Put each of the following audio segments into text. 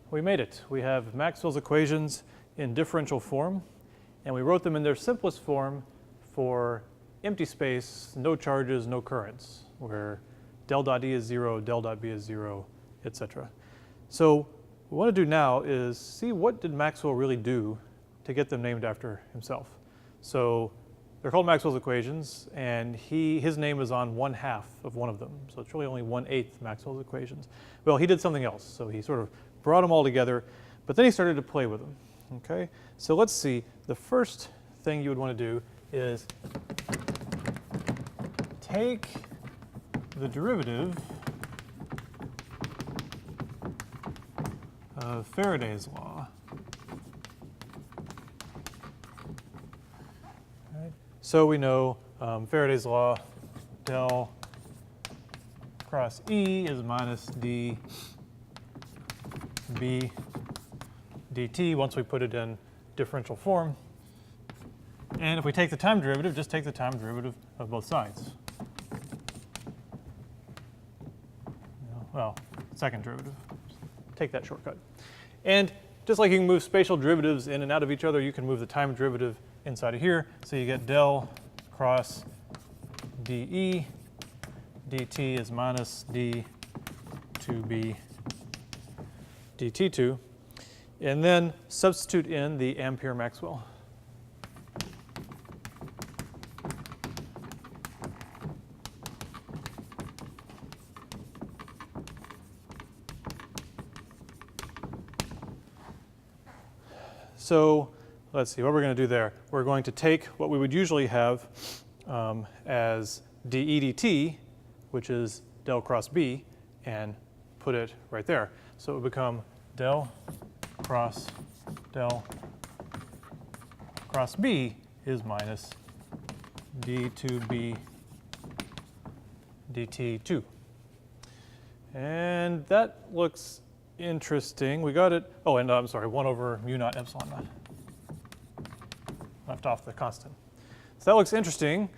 We made it. We have Maxwell's equations in differential form, and we wrote them in their simplest form for empty space, no charges, no currents, where del dot E is 0, del dot B is 0, etc. So what we want to do now is see what did Maxwell really do to get them named after himself. So they're called Maxwell's equations, and his name is on 1/2 of one of them. So it's really only 1/8 Maxwell's equations. Well, he did something else. So he sort of brought them all together, but then he started to play with them. Okay, so let's see. The first thing you would want to do is take the derivative of Faraday's law. Right. So we know Faraday's law, del cross E is minus d b dt once we put it in differential form. And if we take the time derivative, just take the time derivative of both sides. Well, second derivative. Take that shortcut. And just like you can move spatial derivatives in and out of each other, you can move the time derivative inside of here. So you get del cross dE dt is minus d 2b dt2. And then substitute in the Ampere-Maxwell. So let's see, what we're going to do there. We're going to take what we would usually have as dE dt, which is del cross B, and put it right there. So it would become del cross B is minus d2b dt2. And that looks interesting. We got it. Oh, and I'm sorry, 1 over mu naught epsilon naught. Left off the constant. So that looks interesting.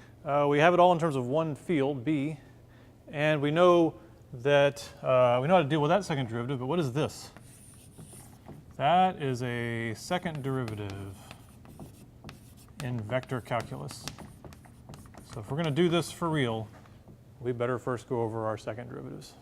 We have it all in terms of one field, B, and we know that we know how to deal with that second derivative, but what is this? That is a second derivative in vector calculus. So if we're going to do this for real, we better first go over our second derivatives.